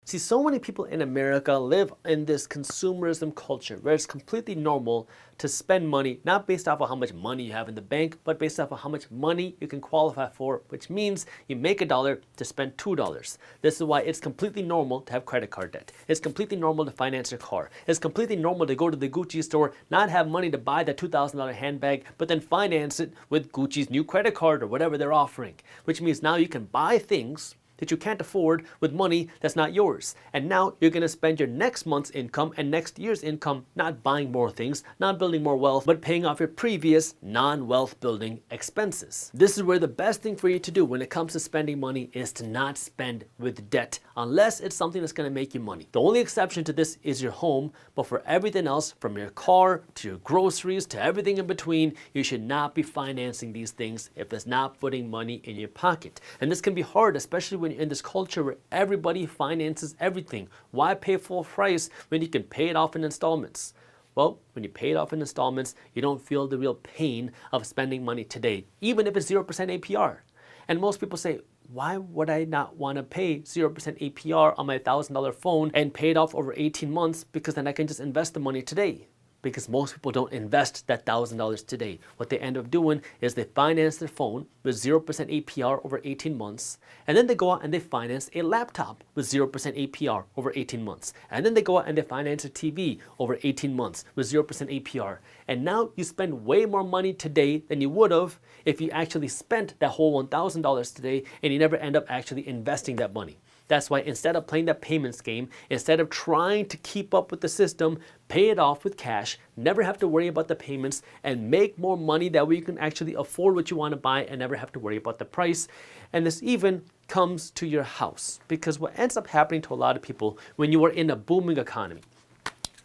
See, so many people in America live in this consumerism culture where it's completely normal to spend money, not based off of how much money you have in the bank, but based off of how much money you can qualify for, which means you make $1 to spend $2. This is why it's completely normal to have credit card debt. It's completely normal to finance your car. It's completely normal to go to the Gucci store, not have money to buy that $2,000 handbag, but then finance it with Gucci's new credit card or whatever they're offering, which means now you can buy things that you can't afford with money that's not yours. And now you're gonna spend your next month's income and next year's income not buying more things, not building more wealth, but paying off your previous non-wealth building expenses. This is where the best thing for you to do when it comes to spending money is to not spend with debt, unless it's something that's gonna make you money. The only exception to this is your home, but for everything else, from your car to your groceries to everything in between, you should not be financing these things if it's not putting money in your pocket. And this can be hard, especially when you're in this culture where everybody finances everything. Why pay full price when you can pay it off in installments? Well, when you pay it off in installments, you don't feel the real pain of spending money today, even if it's 0% APR. And most people say, why would I not want to pay 0% APR on my $1,000 phone and pay it off over 18 months because then I can just invest the money today? Because most people don't invest that $1,000 today. What they end up doing is they finance their phone with 0% APR over 18 months, and then they go out and they finance a laptop with 0% APR over 18 months, and then they go out and they finance a TV over 18 months with 0% APR. And now you spend way more money today than you would have if you actually spent that whole $1,000 today and you never end up actually investing that money. That's why instead of playing that payments game, instead of trying to keep up with the system, pay it off with cash, never have to worry about the payments, and make more money that way you can actually afford what you want to buy and never have to worry about the price. And this even comes to your house, because what ends up happening to a lot of people when you are in a booming economy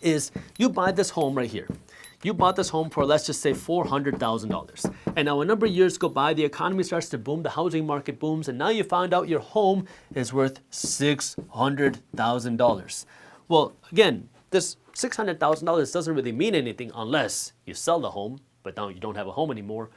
is you buy this home right here. You bought this home for, let's just say, $400,000. And now a number of years go by, the economy starts to boom, the housing market booms, and now you find out your home is worth $600,000. Well, again, this $600,000 doesn't really mean anything unless you sell the home, but now you don't have a home anymore.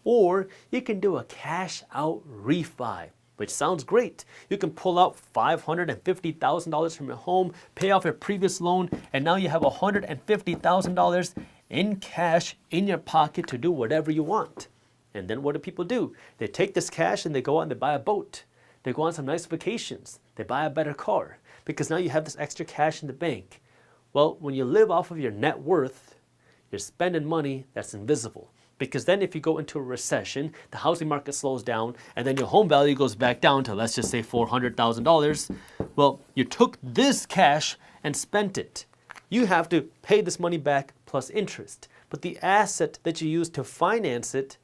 Or you can do a cash out refi, which sounds great. You can pull out $550,000 from your home, pay off your previous loan, and now you have $150,000 in cash in your pocket to do whatever you want. And then what do people do? They take this cash and they go out and they buy a boat. They go on some nice vacations. They buy a better car because now you have this extra cash in the bank. Well, when you live off of your net worth, you're spending money that's invisible. Because then if you go into a recession, the housing market slows down, and then your home value goes back down to, let's just say, $400,000. Well, you took this cash and spent it. You have to pay this money back plus interest. But the asset that you used to finance it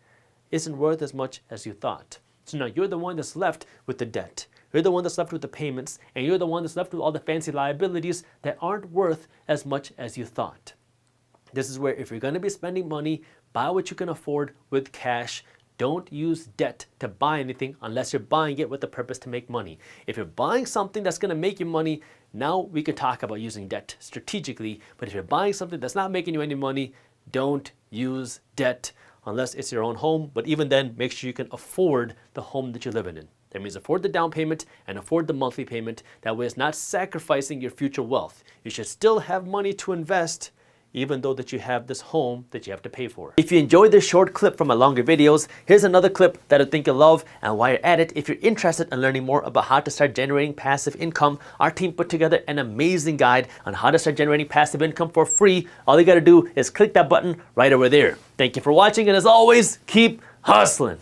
isn't worth as much as you thought. So now you're the one that's left with the debt. You're the one that's left with the payments, and you're the one that's left with all the fancy liabilities that aren't worth as much as you thought. This is where if you're going to be spending money, buy what you can afford with cash. Don't use debt to buy anything unless you're buying it with the purpose to make money. If you're buying something that's going to make you money, now we can talk about using debt strategically. But if you're buying something that's not making you any money, don't use debt unless it's your own home. But even then, make sure you can afford the home that you're living in. That means afford the down payment and afford the monthly payment. That way it's not sacrificing your future wealth. You should still have money to invest, even though that you have this home that you have to pay for. If you enjoyed this short clip from my longer videos, here's another clip that I think you'll love. And while you're at it, if you're interested in learning more about how to start generating passive income, our team put together an amazing guide on how to start generating passive income for free. All you gotta do is click that button right over there. Thank you for watching, and as always, keep hustling.